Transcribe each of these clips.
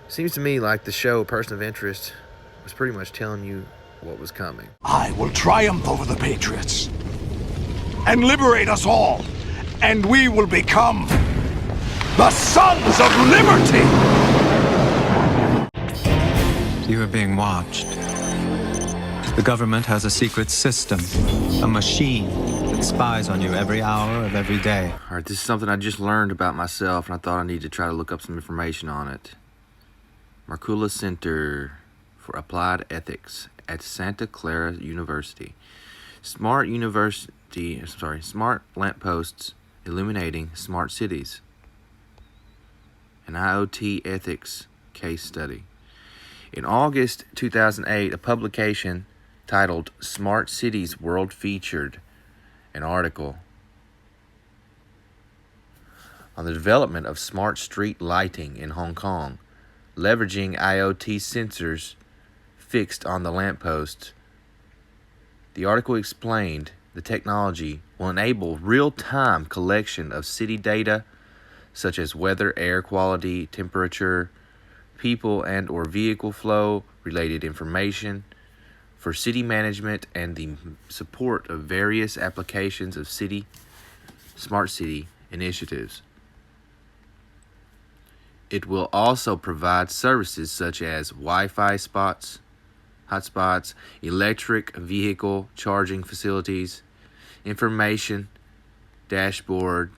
Seems to me like the show Person of Interest was pretty much telling you what was coming. I will triumph over the Patriots and liberate us all, and we will become the Sons of Liberty! You are being watched. The government has a secret system, a machine that spies on you every hour of every day. All right, this is something I just learned about myself, and I thought I needed to try to look up some information on it. Marcula Center for Applied Ethics at Santa Clara University. Smart lampposts illuminating smart cities. An IoT ethics case study. In August 2008, a publication titled Smart Cities World featured an article on the development of smart street lighting in Hong Kong, leveraging IoT sensors fixed on the lampposts. The article explained the technology will enable real-time collection of city data such as weather, air quality, temperature, people and or vehicle flow related information for city management and the support of various applications of smart city initiatives. It will also provide services such as Wi-Fi hotspots, electric vehicle charging facilities, information dashboard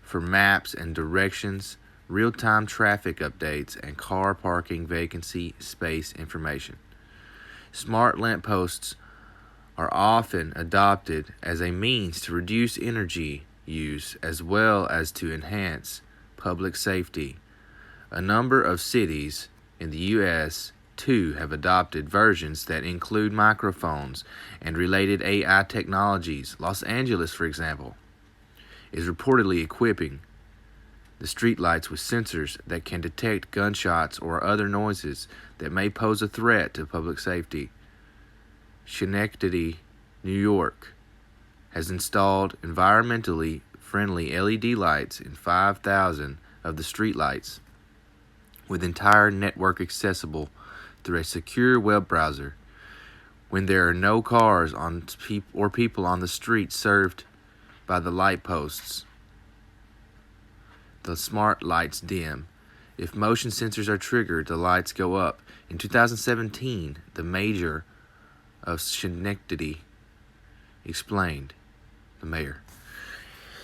for maps and directions, real-time traffic updates, and car parking vacancy space information. Smart lampposts are often adopted as a means to reduce energy use as well as to enhance public safety. A number of cities in the U.S. too have adopted versions that include microphones and related AI technologies. Los Angeles, for example, is reportedly equipping the streetlights with sensors that can detect gunshots or other noises that may pose a threat to public safety. Schenectady, New York, has installed environmentally friendly LED lights in 5,000 of the streetlights, with entire network accessible through a secure web browser. When there are no cars or people on the street served by the light posts, the smart lights dim. If motion sensors are triggered, the lights go up. In 2017, the mayor of Schenectady explained, the mayor.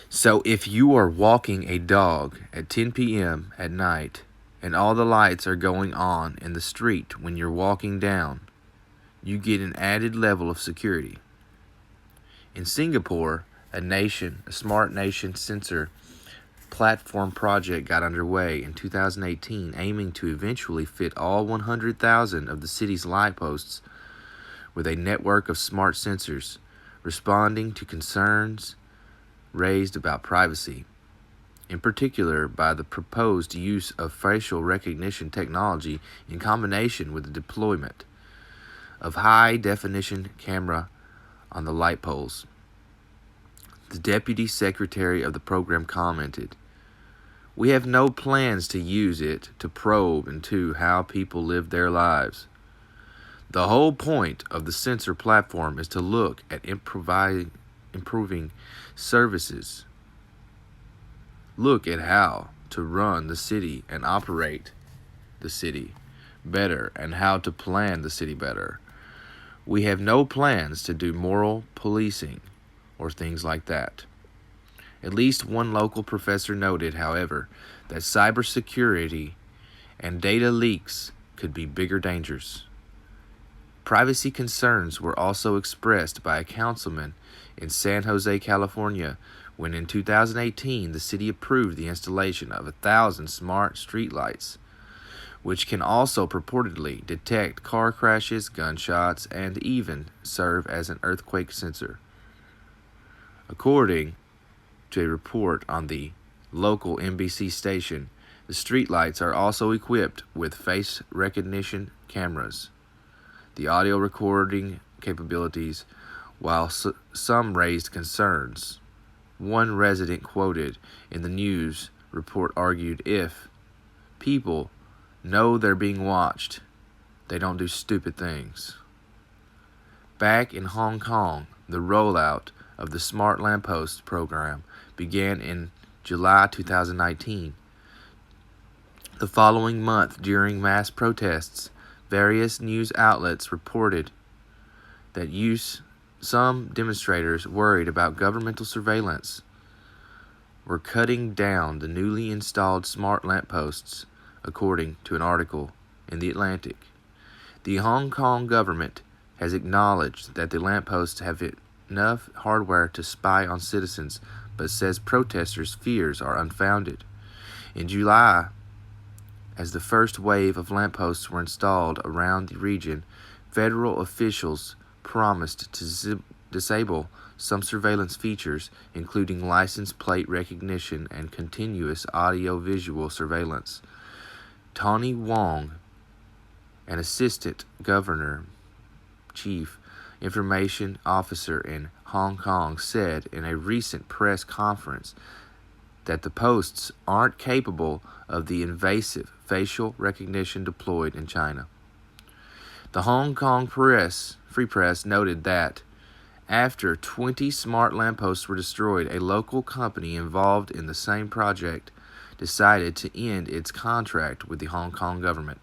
So if you are walking a dog at 10 p.m. at night and all the lights are going on in the street when you're walking down, you get an added level of security. In Singapore, a smart nation sensor platform project got underway in 2018, aiming to eventually fit all 100,000 of the city's light posts with a network of smart sensors, responding to concerns raised about privacy, in particular by the proposed use of facial recognition technology in combination with the deployment of high-definition camera on the light poles. The deputy secretary of the program commented, "We have no plans to use it to probe into how people live their lives. The whole point of the sensor platform is to look at improving services, look at how to run the city and operate the city better and how to plan the city better. We have no plans to do moral policing or things like that." At least one local professor noted, however, that cybersecurity and data leaks could be bigger dangers. Privacy concerns were also expressed by a councilman in San Jose, California, when in 2018 the city approved the installation of 1,000 smart streetlights, which can also purportedly detect car crashes, gunshots, and even serve as an earthquake sensor. According to a report on the local NBC station, the streetlights are also equipped with face recognition cameras, the audio recording capabilities, while some raised concerns. One resident quoted in the news report argued if people know they're being watched. They don't do stupid things. Back in Hong Kong, the rollout of the Smart Lampposts program began in July 2019. The following month, during mass protests, various news outlets reported that some demonstrators worried about governmental surveillance were cutting down the newly installed smart lampposts, according to an article in The Atlantic. The Hong Kong government has acknowledged that the lampposts have enough hardware to spy on citizens, but says protesters' fears are unfounded. In July, as the first wave of lampposts were installed around the region, federal officials promised to disable some surveillance features, including license plate recognition and continuous audio-visual surveillance. Tony Wong, an assistant governor, chief information officer in Hong Kong, said in a recent press conference that the posts aren't capable of the invasive facial recognition deployed in China. The Hong Kong Free Press noted that after 20 smart lampposts were destroyed, a local company involved in the same project decided to end its contract with the Hong Kong government.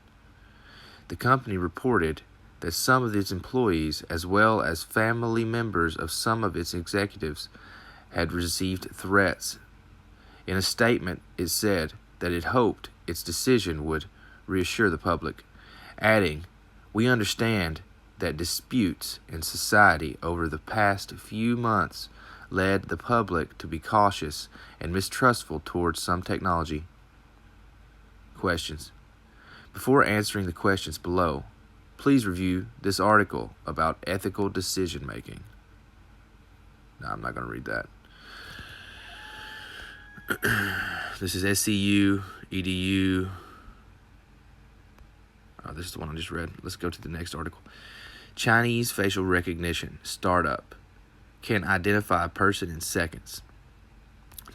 The company reported that some of its employees, as well as family members of some of its executives, had received threats. In a statement, it said that it hoped its decision would reassure the public, adding, "We understand that disputes in society over the past few months led the public to be cautious and mistrustful towards some technology." Questions. Before answering the questions below, please review this article about ethical decision making. No, I'm not going to read that. This is SCU, EDU. Oh, this is the one I just read. Let's go to the next article. Chinese facial recognition startup can identify a person in seconds.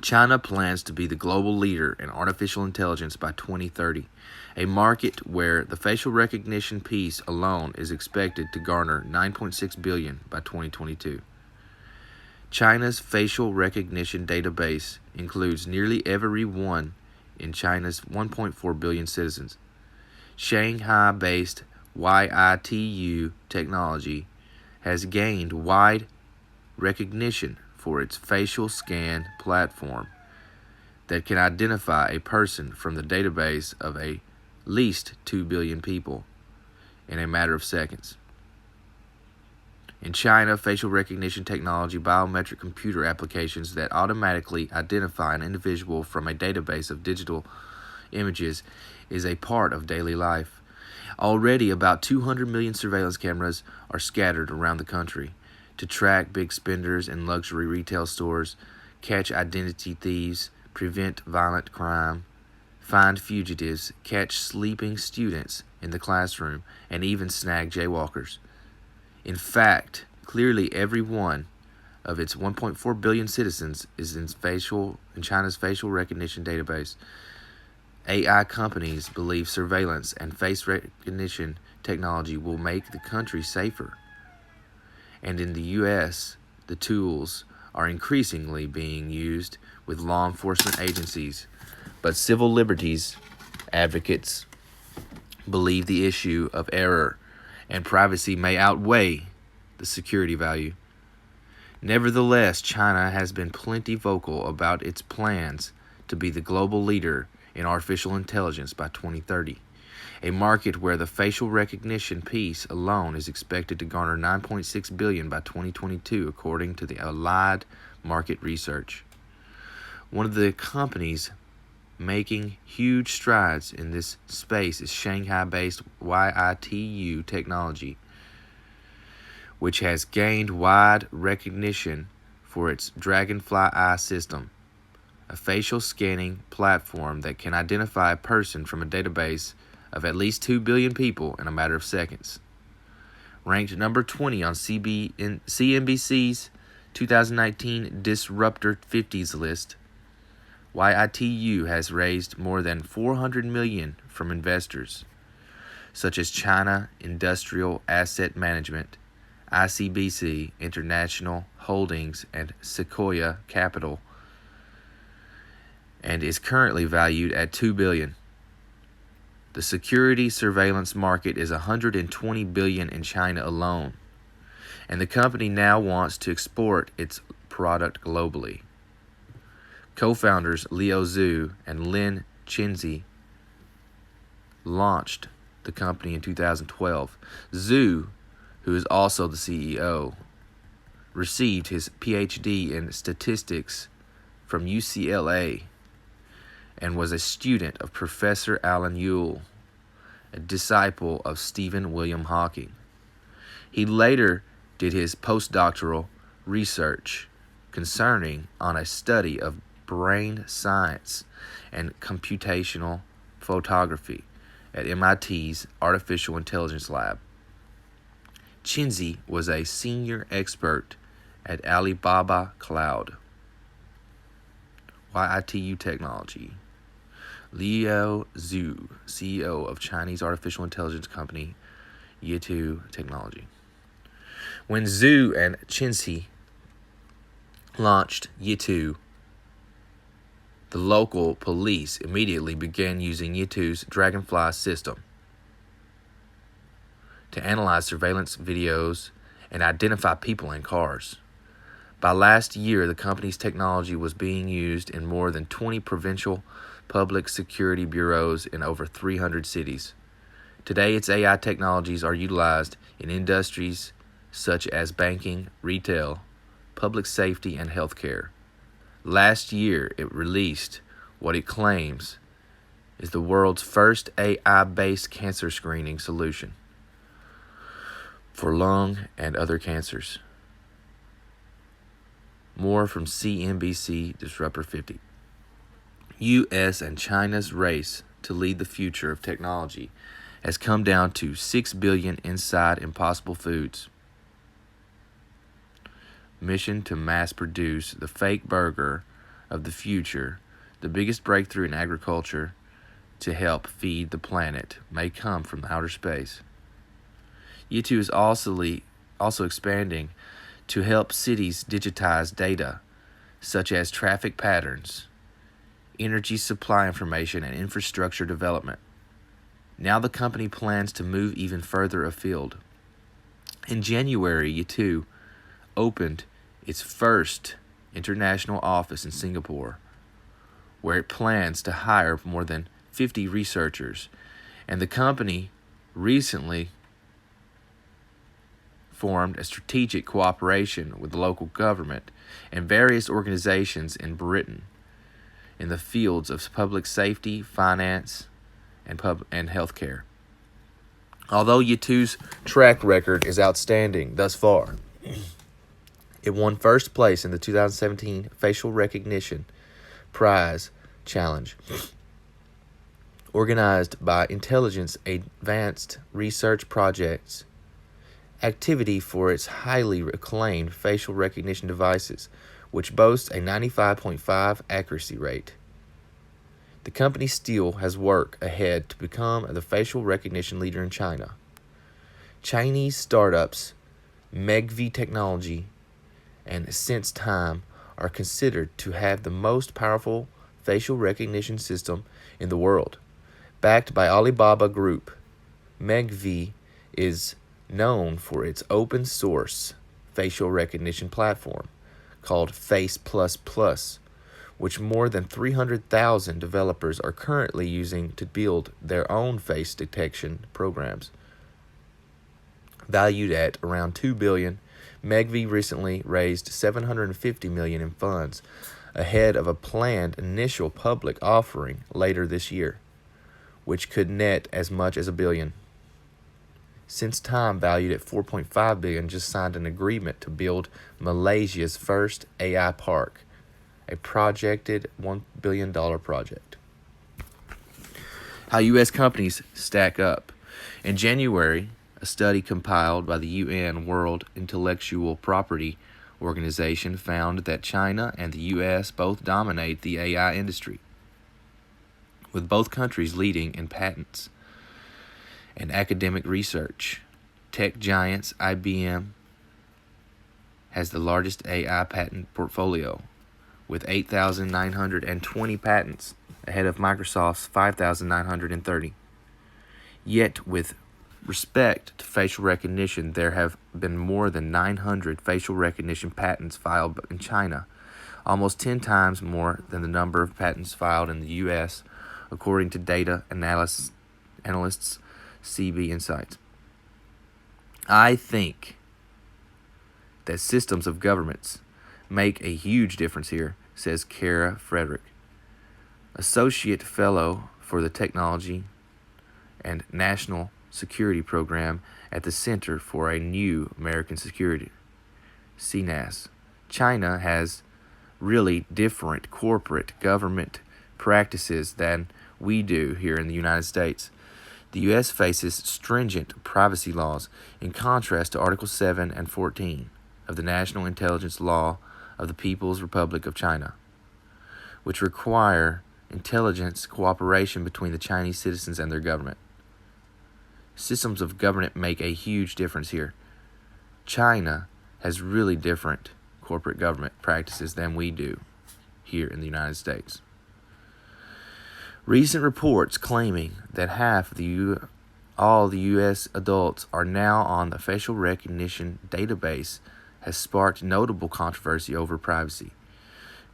China plans to be the global leader in artificial intelligence by 2030, a market where the facial recognition piece alone is expected to garner $9.6 billion by 2022. China's facial recognition database includes nearly everyone in China's 1.4 billion citizens. Shanghai-based YITU technology has gained wide recognition for its facial scan platform that can identify a person from the database of at least 2 billion people in a matter of seconds. In China, facial recognition technology, biometric computer applications that automatically identify an individual from a database of digital images is a part of daily life. Already, about 200 million surveillance cameras are scattered around the country to track big spenders in luxury retail stores, catch identity thieves, prevent violent crime, find fugitives, catch sleeping students in the classroom, and even snag jaywalkers. In fact, clearly every one of its 1.4 billion citizens is in China's facial recognition database. AI companies believe surveillance and face recognition technology will make the country safer. And in the U.S., the tools are increasingly being used with law enforcement agencies, but civil liberties advocates believe the issue of error and privacy may outweigh the security value. Nevertheless, China has been plenty vocal about its plans to be the global leader in artificial intelligence by 2030, a market where the facial recognition piece alone is expected to garner $9.6 billion by 2022, according to the Allied Market Research. One of the companies making huge strides in this space is Shanghai-based YITU technology, which has gained wide recognition for its Dragonfly Eye system, a facial scanning platform that can identify a person from a database of at least 2 billion people in a matter of seconds. Ranked number 20 on CNBC's 2019 Disruptor 50s list, YITU has raised more than $400 million from investors such as China Industrial Asset Management, ICBC International Holdings, and Sequoia Capital, and is currently valued at $2 billion. The security surveillance market is $120 billion in China alone, and the company now wants to export its product globally. Co-founders Liu Zhu and Lin Chinzi launched the company in 2012. Zhu, who is also the CEO, received his PhD in statistics from UCLA and was a student of Professor Alan Yule, a disciple of Stephen William Hawking. He later did his postdoctoral research concerning on a study of brain science and computational photography at MIT's Artificial Intelligence Lab. Chinzi was a senior expert at Alibaba Cloud, YITU Technology. Liu Zhu, CEO of Chinese artificial intelligence company YITU Technology. When Zhu and Chinzi launched YITU, the local police immediately began using YITU's Dragonfly system to analyze surveillance videos and identify people in cars. By last year, the company's technology was being used in more than 20 provincial public security bureaus in over 300 cities. Today, its AI technologies are utilized in industries such as banking, retail, public safety, and healthcare. Last year, it released what it claims is the world's first AI-based cancer screening solution for lung and other cancers. More from CNBC Disruptor 50. U.S. and China's race to lead the future of technology has come down to 6 billion inside Impossible Foods' mission to mass produce the fake burger of the future. The biggest breakthrough in agriculture to help feed the planet may come from outer space. YITU is also expanding to help cities digitize data such as traffic patterns, energy supply information, and infrastructure development. Now the company plans to move even further afield. In January, YITU opened its first international office in Singapore, where it plans to hire more than 50 researchers, and the company recently formed a strategic cooperation with the local government and various organizations in Britain in the fields of public safety, finance, and healthcare. Although YITU's track record is outstanding thus far, it won first place in the 2017 Facial Recognition Prize Challenge, organized by Intelligence Advanced Research Projects activity for its highly acclaimed facial recognition devices, which boasts a 95.5 accuracy rate. The company still has work ahead to become the facial recognition leader in China. Chinese startups Megvii Technology and SenseTime are considered to have the most powerful facial recognition system in the world. Backed by Alibaba Group, Megvii is known for its open source facial recognition platform called Face++, which more than 300,000 developers are currently using to build their own face detection programs. Valued at around $2 billion, Megvii recently raised $750 million in funds ahead of a planned initial public offering later this year, which could net as much as $1 billion. SenseTime, valued at $4.5 billion, just signed an agreement to build Malaysia's first AI park, a projected $1 billion project. How U.S. companies stack up. In January, a study compiled by the UN World Intellectual Property Organization found that China and the U.S. both dominate the AI industry, with both countries leading in patents and academic research. Tech giants IBM has the largest AI patent portfolio, with 8,920 patents, ahead of Microsoft's 5,930. Yet, with respect to facial recognition, there have been more than 900 facial recognition patents filed in China, almost 10 times more than the number of patents filed in the U.S., according to data analysts CB Insights. I think that systems of governments make a huge difference here, says Kara Frederick, Associate Fellow for the Technology and National Security Program at the Center for a New American Security, CNAS. China has really different corporate government practices than we do here in the United States. The U.S. faces stringent privacy laws in contrast to Article 7 and 14 of the National Intelligence Law of the People's Republic of China, which require intelligence cooperation between the Chinese citizens and their government. Systems of government make a huge difference here. China has really different corporate government practices than we do here in the United States. Recent reports claiming that half of all the U.S. adults are now on the facial recognition database has sparked notable controversy over privacy.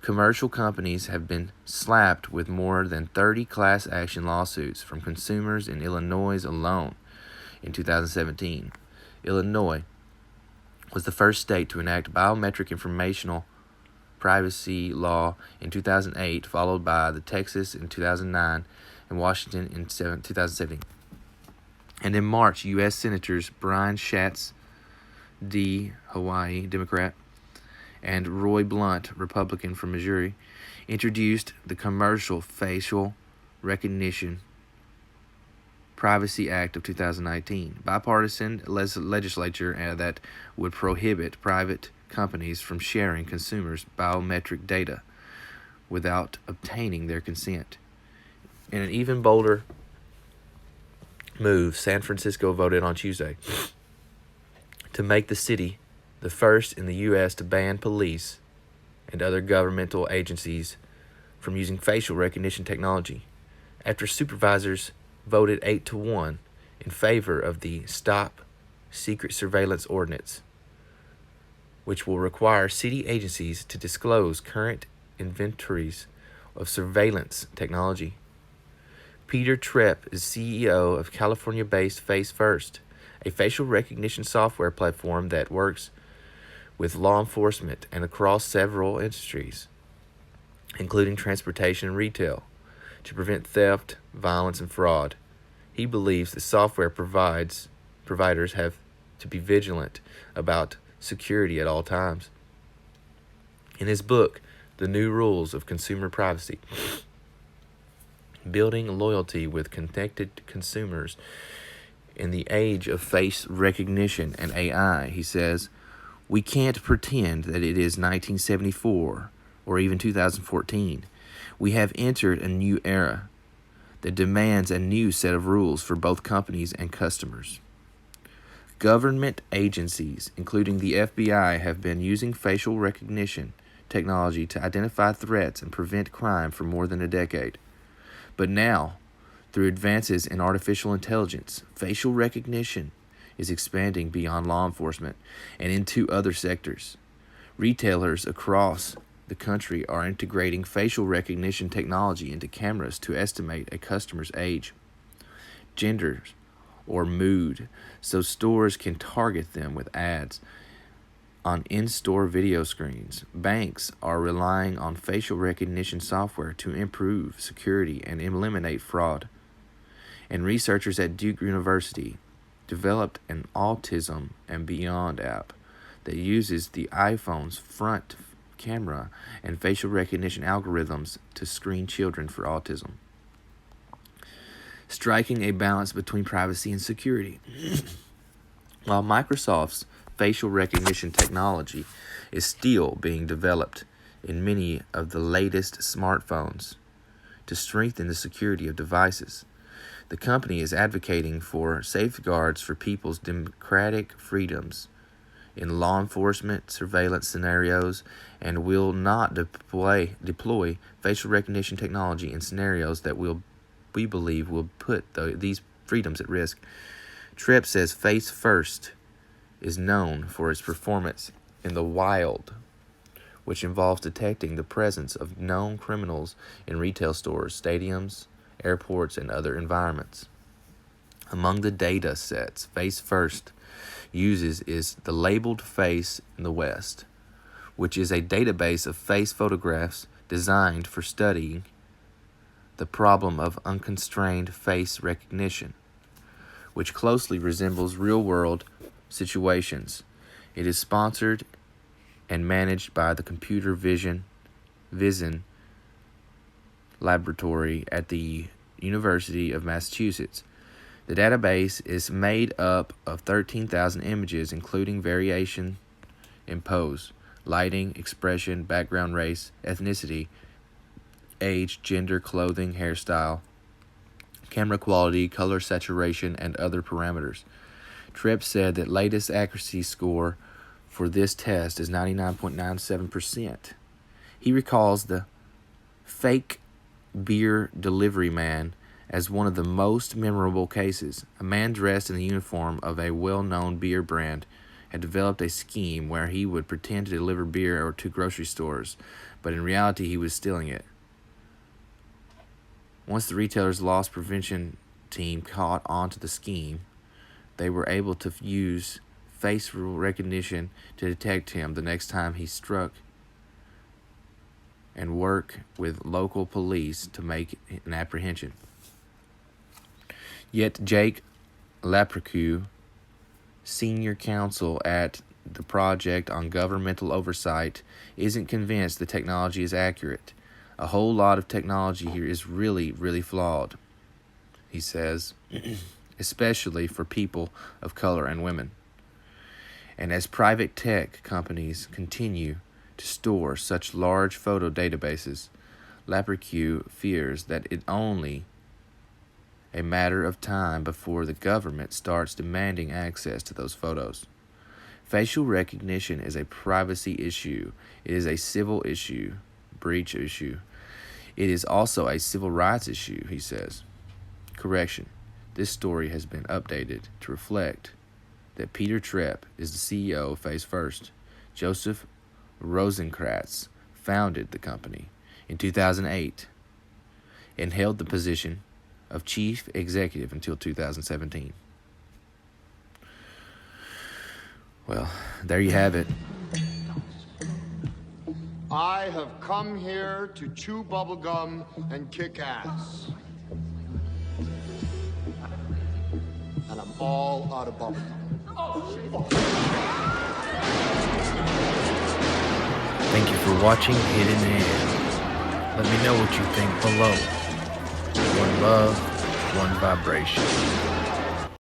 Commercial companies have been slapped with more than 30 class action lawsuits from consumers in Illinois alone in 2017. Illinois was the first state to enact biometric informational privacy law in 2008, followed by the Texas in 2009 and Washington in 2017. And in March, U.S. Senators Brian Schatz, D. Hawaii, Democrat, and Roy Blunt, Republican from Missouri, introduced the Commercial Facial Recognition Privacy Act of 2019, bipartisan legislature that would prohibit private companies from sharing consumers' biometric data without obtaining their consent. In an even bolder move, San Francisco voted on Tuesday to make the city the first in the U.S. to ban police and other governmental agencies from using facial recognition technology, after supervisors voted 8-1 in favor of the Stop Secret Surveillance Ordinance, which will require city agencies to disclose current inventories of surveillance technology. Peter Trepp is CEO of California-based Face First, a facial recognition software platform that works with law enforcement and across several industries, including transportation and retail, to prevent theft, violence, and fraud. He believes the software providers have to be vigilant about security at all times. In his book, The New Rules of Consumer Privacy, Building Loyalty with Connected Consumers in the Age of Face Recognition and AI, he says, "We can't pretend that it is 1974 or even 2014. We have entered a new era that demands a new set of rules for both companies and customers. Government agencies, including the FBI, have been using facial recognition technology to identify threats and prevent crime for more than a decade. But now, through advances in artificial intelligence, facial recognition is expanding beyond law enforcement and into other sectors. Retailers across the country are integrating facial recognition technology into cameras to estimate a customer's age, gender, or mood, so stores can target them with ads on in-store video screens. Banks are relying on facial recognition software to improve security and eliminate fraud. And researchers at Duke University developed an Autism and Beyond app that uses the iPhone's front camera and facial recognition algorithms to screen children for autism, striking a balance between privacy and security. While Microsoft's facial recognition technology is still being developed in many of the latest smartphones, to strengthen the security of devices. The company is advocating for safeguards for people's democratic freedoms in law enforcement surveillance scenarios and will not deploy facial recognition technology in scenarios that we believe will put these freedoms at risk. Trepp says Face First is known for its performance in the wild, which involves detecting the presence of known criminals in retail stores, stadiums, airports, and other environments. Among the data sets Face First uses is the Labeled Face in the West, which is a database of face photographs designed for studying the problem of unconstrained face recognition, which closely resembles real-world situations. It is sponsored and managed by the Computer Vision Laboratory at the University of Massachusetts. The database is made up of 13,000 images, including variation in pose, lighting, expression, background, race, ethnicity, age, gender, clothing, hairstyle, camera quality, color saturation, and other parameters. Trepp said that latest accuracy score for this test is 99.97%. He recalls the fake beer delivery man as one of the most memorable cases. A man dressed in the uniform of a well-known beer brand had developed a scheme where he would pretend to deliver beer to grocery stores, but in reality he was stealing it. Once the retailer's loss prevention team caught on to the scheme, they were able to use face recognition to detect him the next time he struck and work with local police to make an apprehension. Yet Jake Laprecu, senior counsel at the Project on Governmental Oversight, isn't convinced the technology is accurate. A whole lot of technology here is really, really flawed, he says, especially for people of color and women. And as private tech companies continue to store such large photo databases, Laprecu fears that it only a matter of time before the government starts demanding access to those photos. Facial recognition is a privacy issue. It is a civil issue, breach issue. It is also a civil rights issue, he says. Correction. This story has been updated to reflect that Peter Trepp is the CEO of Face First. Joseph Rosenkratz founded the company in 2008 and held the position of chief executive until 2017. Well, there you have it. I have come here to chew bubblegum and kick ass. And I'm all out of bubblegum. Thank you for watching Hidden Hand. Let me know what you think below. One love, one vibration.